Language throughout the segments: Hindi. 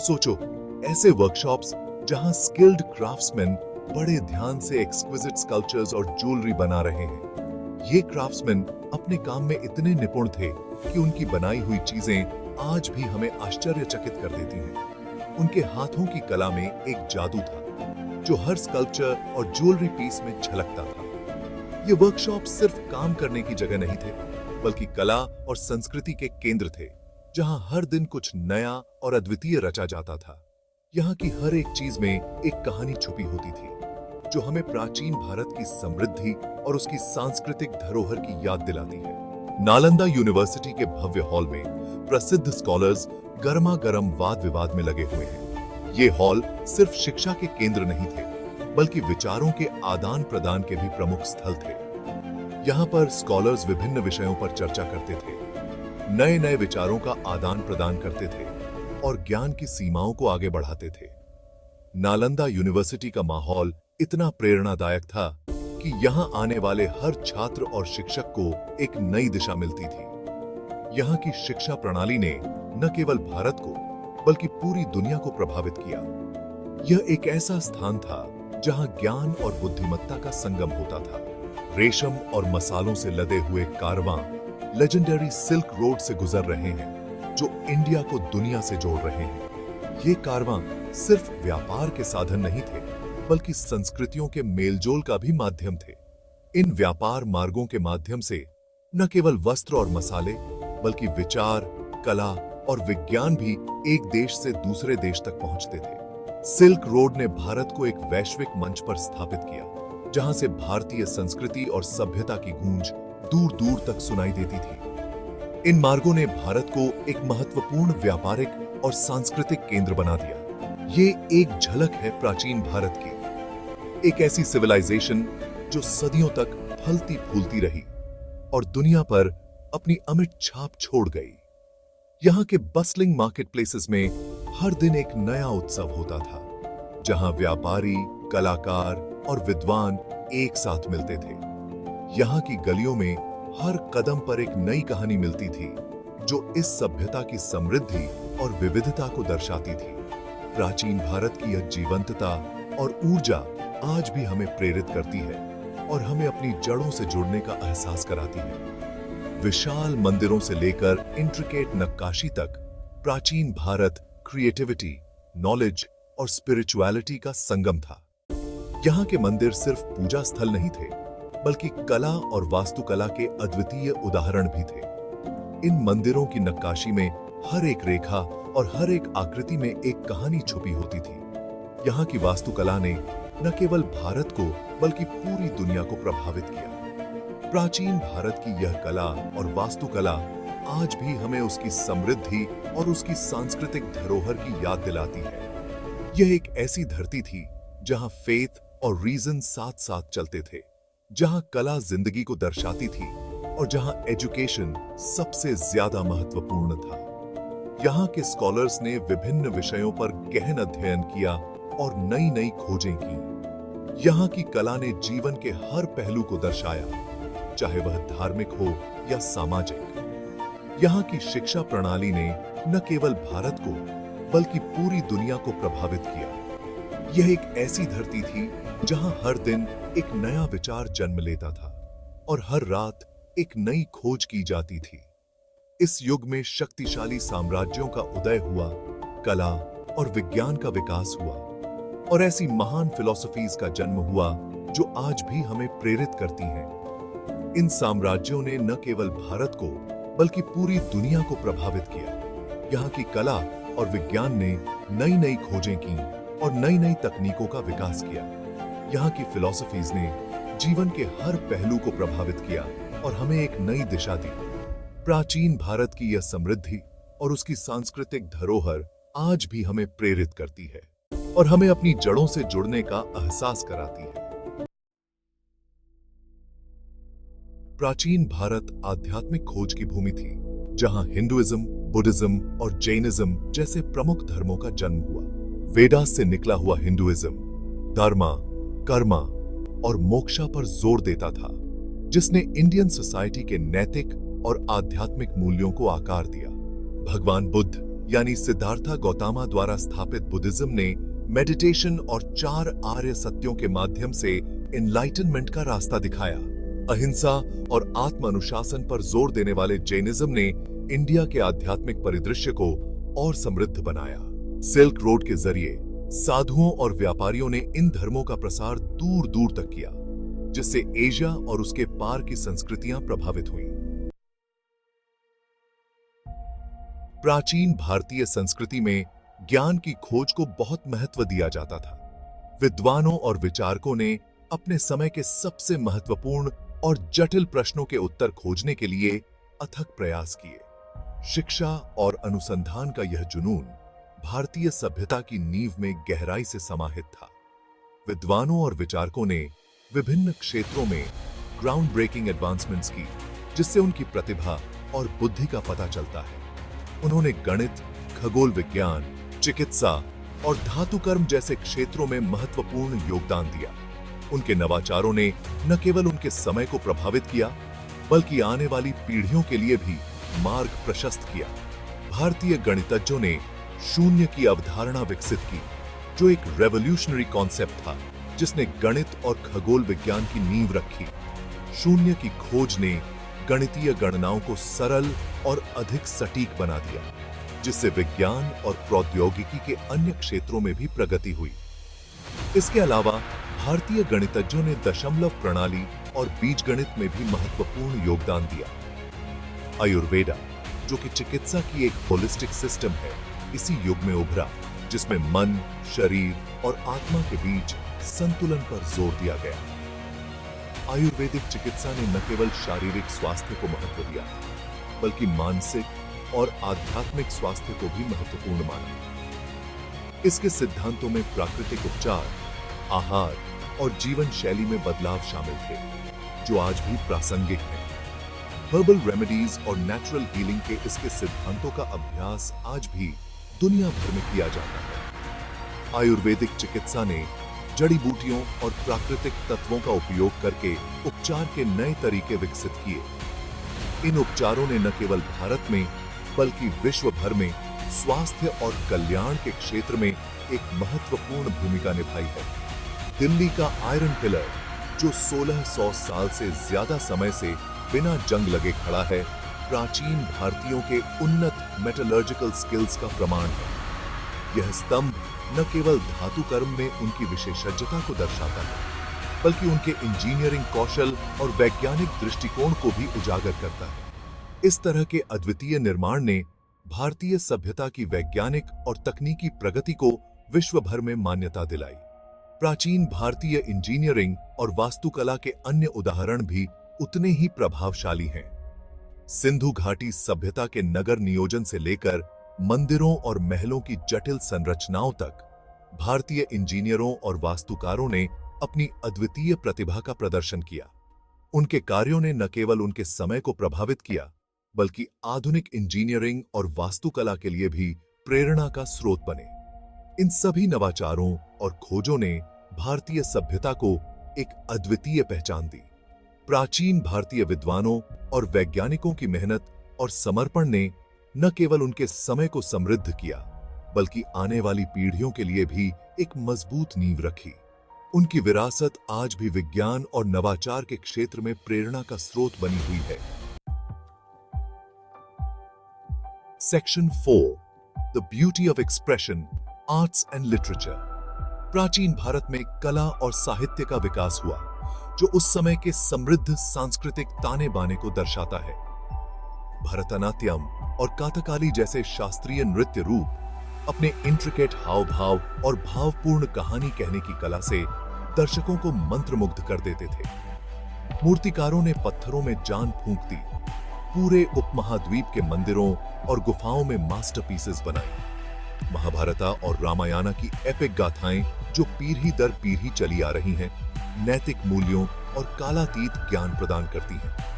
सोचो, ऐसे वर्कशॉप्स जहां स्किल्ड क्राफ्ट्समैन बड़े ध्यान से एक्सक्विजिट स्कल्पचर्स और ज्वेलरी बना रहे हैं। ये क्राफ्ट्समैन अपने काम में इतने निपुण थे कि उनकी बनाई हुई चीजें आज भी हमें आश्चर्यचकित कर देती हैं। उनके हाथों की कला में एक जादू था जो हर स्कल्पचर और ज्वेलरी पीस में झलकता था। ये वर्कशॉप सिर्फ काम करने की जगह नहीं थे, बल्कि कला और संस्कृति के केंद्र थे, जहां हर दिन कुछ नया और अद्वितीय रचा जाता था। यहाँ की हर एक चीज में एक कहानी छुपी होती थी, जो हमें प्राचीन भारत की समृद्धि और उसकी सांस्कृतिक धरोहर की याद दिलाती है। नालंदा यूनिवर्सिटी के भव्य हॉल में प्रसिद्ध स्कॉलर्स गर्मा गर्म वाद विवाद में लगे हुए हैं। ये हॉल सिर्फ शिक्षा के केंद्र नहीं थे, बल्कि विचारों के आदान प्रदान के भी प्रमुख स्थल थे। यहाँ पर स्कॉलर्स विभिन्न विषयों पर चर्चा करते थे, नए नए विचारों का आदान प्रदान करते थे और ज्ञान की सीमाओं को आगे बढ़ाते थे। नालंदा यूनिवर्सिटी का माहौल इतना प्रेरणादायक था कि यहाँ आने वाले हर छात्र और शिक्षक को एक नई दिशा मिलती थी। यहाँ की शिक्षा प्रणाली ने न केवल भारत को, बल्कि पूरी दुनिया को प्रभावित किया। यह एक ऐसा स्थान था जहाँ ज्ञान और बुद्धिमत्ता का संगम होता था। रेशम और मसालों से लदे हुए कारवां लेजेंडरी सिल्क रोड से गुजर रहे हैं, जो इंडिया को दुनिया से जोड़ रहे हैं। ये कारवां सिर्फ व्यापार के साधन नहीं थे, बल्कि संस्कृतियों के मेलजोल का भी माध्यम थे। इन व्यापार मार्गों के माध्यम से न केवल वस्त्र और मसाले, बल्कि विचार, कला और विज्ञान भी एक देश से दूसरे देश तक पहुंचते थे। सिल्क रोड ने भारत को एक वैश्विक मंच पर स्थापित किया, जहां से भारतीय संस्कृति और सभ्यता की गूंज दूर दूर तक सुनाई देती थी। इन मार्गों ने भारत को एक महत्वपूर्ण व्यापारिक और सांस्कृतिक केंद्र बना दिया। ये एक झलक है प्राचीन भारत की, एक ऐसी सिविलाइजेशन जो सदियों तक फलती फूलती रही और दुनिया पर अपनी अमिट छाप छोड़ गई। यहाँ के बस्लिंग मार्केट प्लेसेस में हर दिन एक नया उत्सव होता था, जहां व्यापारी, कलाकार और विद्वान एक साथ मिलते थे। यहाँ की गलियों में हर कदम पर एक नई कहानी मिलती थी, जो इस सभ्यता की समृद्धि और विविधता को दर्शाती थी। प्राचीन भारत की यह जीवंतता और ऊर्जा आज भी हमें प्रेरित करती है और हमें अपनी जड़ों से जुड़ने का एहसास कराती है। विशाल मंदिरों से लेकर इंट्रिकेट नक्काशी तक, प्राचीन भारत क्रिएटिविटी, नॉलेज और स्पिरिचुअलिटी का संगम था। यहाँ के मंदिर सिर्फ पूजा स्थल नहीं थे, बल्कि कला और वास्तुकला के अद्वितीय उदाहरण भी थे। इन मंदिरों की नक्काशी में हर एक रेखा और हर एक आकृति में एक कहानी छुपी होती थी। यहाँ की वास्तुकला ने न केवल भारत को, बल्कि पूरी दुनिया को प्रभावित किया। प्राचीन भारत की यह कला और वास्तुकला आज भी हमें उसकी समृद्धि और उसकी सांस्कृतिक धरोहर की याद दिलाती है। यह एक ऐसी धरती थी जहां फेथ और रीजन साथ साथ चलते थे, जहां कला जिंदगी को दर्शाती थी और जहां एजुकेशन सबसे ज्यादा महत्वपूर्ण था। यहाँ के स्कॉलर्स ने विभिन्न विषयों पर गहन अध्ययन किया और नई नई खोजें की। यहाँ की कला ने जीवन के हर पहलू को दर्शाया, चाहे वह धार्मिक हो या सामाजिक। यहाँ की शिक्षा प्रणाली ने न केवल भारत को, बल्कि पूरी दुनिया को प्रभावित किया। यह एक ऐसी धरती थी जहां हर दिन एक नया विचार जन्म लेता था और हर रात एक नई खोज की जाती थी। इस युग में शक्तिशाली साम्राज्यों का उदय हुआ, कला और विज्ञान का विकास हुआ और ऐसी महान फिलॉसफीज का जन्म हुआ जो आज भी हमें प्रेरित करती हैं। इन साम्राज्यों ने न केवल भारत को, बल्कि पूरी दुनिया को प्रभावित किया। यहाँ की कला और विज्ञान ने नई नई खोजें की और नई नई तकनीकों का विकास किया। यहाँ की फिलॉसफीज ने जीवन के हर पहलू को प्रभावित किया और हमें एक नई दिशा दी। प्राचीन भारत की यह समृद्धि और उसकी सांस्कृतिक धरोहर आज भी हमें प्रेरित करती है और हमें अपनी जड़ों से जुड़ने का एहसास कराती है। प्राचीन भारत आध्यात्मिक खोज की भूमि थी, जहां हिंदुइज्म, बुद्धिज्म और जैनिज्म जैसे प्रमुख धर्मों का जन्म हुआ। वेदास से निकला हुआ हिंदुइज्म धर्मा, कर्मा और मोक्षा पर जोर देता था, जिसने इंडियन सोसाइटी के नैतिक और आध्यात्मिक मूल्यों को आकार दिया। भगवान बुद्ध यानी सिद्धार्था गौतमा द्वारा स्थापित बुद्धिज्म ने मेडिटेशन और 4 आर्य सत्यों के माध्यम से एनलाइटनमेंट का रास्ता दिखाया। अहिंसा और आत्म अनुशासन पर जोर देने वाले जैनिज्म ने इंडिया के आध्यात्मिक परिदृश्य को और समृद्ध बनाया। सिल्क रोड के जरिए साधुओं और व्यापारियों ने इन धर्मों का प्रसार दूर दूर तक किया, जिससे एशिया और उसके पार की संस्कृतियां प्रभावित हुईं। प्राचीन भारतीय संस्कृति में ज्ञान की खोज को बहुत महत्व दिया जाता था। विद्वानों और विचारकों ने अपने समय के सबसे महत्वपूर्ण और जटिल प्रश्नों के उत्तर खोजने के लिए अथक प्रयास किए। शिक्षा और अनुसंधान का यह जुनून भारतीय सभ्यता की नींव में गहराई से समाहित था। विद्वानों और विचारकों ने विभिन्न क्षेत्रों में ग्राउंड ब्रेकिंग एडवांसमेंट्स की, जिससे उनकी प्रतिभा और बुद्धि का पता चलता है। उन्होंने गणित, खगोल विज्ञान, चिकित्सा और धातुकर्म जैसे क्षेत्रों में महत्वपूर्ण योगदान दिया। उनके नवाचारों ने न केवल उनके समय को प्रभावित किया, बल्कि आने वाली पीढ़ियों के लिए भी मार्ग प्रशस्त किया। भारतीय गणितज्ञों ने शून्य की अवधारणा विकसित की, जो एक रेवोल्यूशनरी कॉन्सेप्ट था, जिसने गणित और खगोल विज्ञान की नींव रखी। शून्य की खोज ने गणितीय गणनाओं को सरल और अधिक सटीक बना दिया, जिससे विज्ञान और प्रौद्योगिकी के अन्य क्षेत्रों में भी प्रगति हुई। इसके अलावा भारतीय गणितज्ञों ने दशमलव प्रणाली और बीजगणित में भी महत्वपूर्ण योगदान दिया। आयुर्वेदा, जो कि चिकित्सा की एक होलिस्टिक सिस्टम है, इसी युग में उभरा, जिसमें मन, शरीर और आत्मा के बीच संतुलन पर जोर दिया गया। आयुर्वेदिक चिकित्सा ने न केवल शारीरिक स्वास्थ्य को महत्व दिया, बल्कि मानसिक और आध्यात्मिक स्वास्थ्य को भी महत्वपूर्ण माना। इसके सिद्धांतों में प्राकृतिक उपचार, आहार और जीवन शैली में बदलाव शामिल थे, जो आज भी प्रासंगिक हैं। हर्बल रेमेडीज और नेचुरल हीलिंग के इसके सिद्धांतों का अभ्यास आज भी दुनिया भर में किया जाता है। आयुर्वेदिक चिकित्सा ने जड़ी बूटियों और प्राकृतिक तत्वों का उपयोग करके उपचार के नए तरीके विकसित किए। इन उपचारों ने न केवल भारत में, बल्कि विश्व भर में स्वास्थ्य और कल्याण के क्षेत्र में एक महत्वपूर्ण भूमिका निभाई है। दिल्ली का आयरन पिलर, जो 1600 साल से ज्यादा समय से बिना जंग लगे खड़ा है, प्राचीन भारतीयों के उन्नत मेटलर्जिकल स्किल्स का प्रमाण है। यह स्तंभ न केवल धातु कर्म में उनकी विशेषज्ञता को दर्शाता है, बल्कि उनके इंजीनियरिंग कौशल और वैज्ञानिक दृष्टिकोण को भी उजागर करता है। इस तरह के अद्वितीय निर्माण ने भारतीय सभ्यता की वैज्ञानिक और तकनीकी प्रगति को विश्व भर में मान्यता दिलाई। प्राचीन भारतीय इंजीनियरिंग और वास्तुकला के अन्य उदाहरण भी उतने ही प्रभावशाली हैं। सिंधु घाटी सभ्यता के नगर नियोजन से लेकर मंदिरों और महलों की जटिल संरचनाओं तक, भारतीय इंजीनियरों और वास्तुकारों ने अपनी अद्वितीय प्रतिभा का प्रदर्शन किया। उनके कार्यों ने न केवल उनके समय को प्रभावित किया, बल्कि आधुनिक इंजीनियरिंग और वास्तुकला के लिए भी प्रेरणा का स्रोत बने। इन सभी नवाचारों और खोजों ने भारतीय सभ्यता को एक अद्वितीय पहचान दी। प्राचीन भारतीय विद्वानों और वैज्ञानिकों की मेहनत और समर्पण ने न केवल उनके समय को समृद्ध किया, बल्कि आने वाली पीढ़ियों के लिए भी एक मजबूत नींव रखी। उनकी विरासत आज भी विज्ञान और नवाचार के क्षेत्र में प्रेरणा का स्रोत बनी हुई है। Section 4, the beauty of expression, arts and literature. प्राचीन भारत में कला और साहित्य का विकास हुआ, जो उस समय के समृद्ध सांस्कृतिक ताने बाने को दर्शाता है। भरतनाट्यम और कथकली जैसे शास्त्रीय नृत्य रूप अपने इंट्रिकेट हाव भाव और भावपूर्ण कहानी कहने की कला से दर्शकों को मंत्रमुग्ध कर देते थे। मूर्तिकारों ने पत्थरों में जान फूंक दी, पूरे उपमहाद्वीप के मंदिरों और गुफाओं में मास्टरपीसेस बनाए। महाभारत और रामायण की एपिक गाथाएं, जो पीढ़ी दर पीढ़ी चली आ रही हैं, नैतिक मूल्यों और कालातीत ज्ञान प्रदान करती हैं।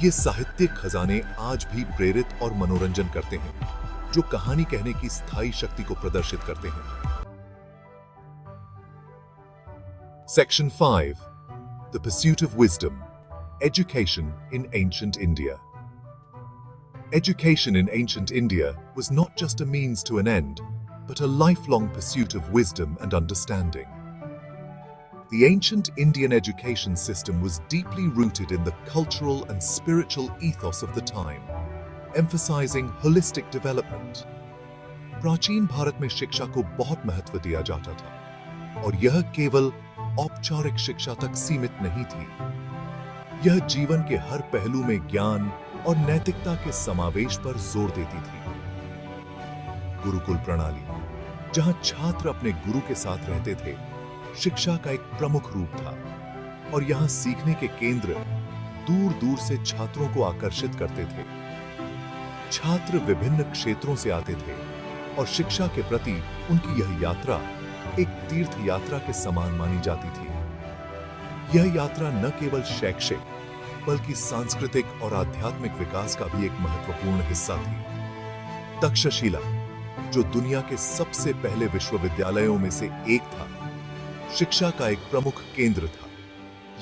ये साहित्यिक खजाने आज भी प्रेरित और मनोरंजन करते हैं, जो कहानी कहने की स्थायी शक्ति को प्रदर्शित करते हैं। Section 5, The Pursuit of Wisdom, Education in Ancient India. Education in ancient India was not just a means to an end, but a lifelong pursuit of wisdom and understanding. The ancient Indian education system was deeply rooted in the cultural and spiritual ethos of the time, emphasizing holistic development. प्राचीन भारत में शिक्षा को बहुत महत्व दिया जाता था और यह केवल औपचारिक शिक्षा तक सीमित नहीं थी। यह जीवन के हर पहलू में ज्ञान और नैतिकता के समावेश पर जोर देती थी। गुरुकुल प्रणाली, जहां छात्र अपने गुरु के साथ रहते थे, शिक्षा का एक प्रमुख रूप था और यहां सीखने के केंद्र दूर-दूर से छात्रों को आकर्षित करते थे। छात्र विभिन्न क्षेत्रों से आते थे और शिक्षा के प्रति उनकी यह यात्रा एक तीर्थ यात्रा के समान मानी जाती थी। यह यात्रा न केवल शैक्षिक बल्कि सांस्कृतिक और आध्यात्मिक विकास का भी एक महत्वपूर्ण हिस्सा थी। तक्षशिला, जो दुनिया के सबसे पहले विश्वविद्यालयों में से एक था, शिक्षा का एक प्रमुख केंद्र था।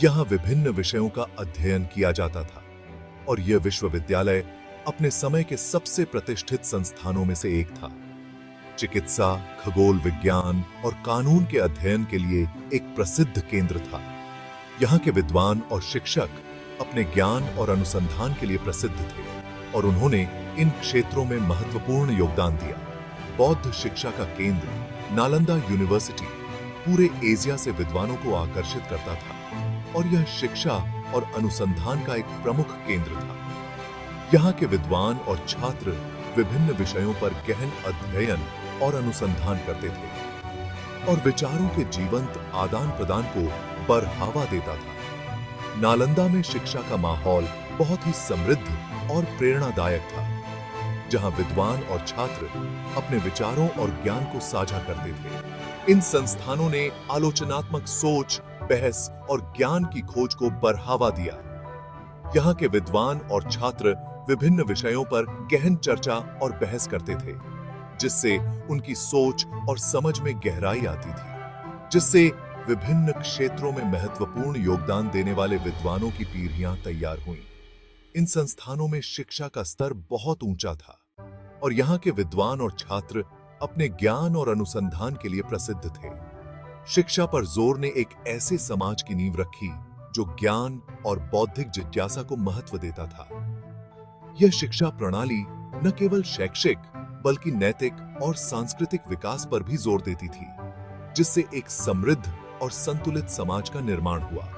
यहां विभिन्न विषयों का अध्ययन किया जाता था और यह विश्वविद्यालय अपने समय के सबसे प्रतिष्ठित संस्थानों में से एक था। चिकित्सा, खगोल विज्ञान और कानून के अध्ययन के लिए एक प्रसिद्ध केंद्र था। यहाँ के विद्वान और शिक्षक अपने ज्ञान और अनुसंधान के लिए प्रसिद्ध थे और उन्होंने इन क्षेत्रों में महत्वपूर्ण योगदान दिया। बौद्ध शिक्षा का केंद्र नालंदा यूनिवर्सिटी पूरे एशिया से विद्वानों को आकर्षित करता था और यह शिक्षा और अनुसंधान का एक प्रमुख केंद्र था। यहाँ के विद्वान और छात्र विभिन्न विषयों पर गहन अध्ययन और अनुसंधान करते थे और विचारों के जीवंत आदान प्रदान को बढ़ावा देता था। नालंदा में शिक्षा का माहौल बहुत ही समृद्ध और प्रेरणादायक था, जहां विद्वान और छात्र अपने विचारों और ज्ञान को साझा करते थे। इन संस्थानों ने आलोचनात्मक सोच, बहस और ज्ञान की खोज को बढ़ावा दिया। यहाँ के विद्वान और छात्र विभिन्न विषयों पर गहन चर्चा और बहस करते थे, जिससे उनकी सोच और समझ में गहराई आती थी, जिससे विभिन्न क्षेत्रों में महत्वपूर्ण योगदान देने वाले विद्वानों की पीढ़ियां तैयार हुईं। इन संस्थानों में शिक्षा का स्तर बहुत ऊंचा था और यहाँ के विद्वान और छात्र अपने ज्ञान और अनुसंधान के लिए प्रसिद्ध थे। शिक्षा पर जोर ने एक ऐसे समाज की नींव रखी जो ज्ञान और बौद्धिक जिज्ञासा को महत्व देता था। यह शिक्षा प्रणाली न केवल शैक्षिक बल्कि नैतिक और सांस्कृतिक विकास पर भी जोर देती थी, जिससे एक समृद्ध और संतुलित समाज का निर्माण हुआ।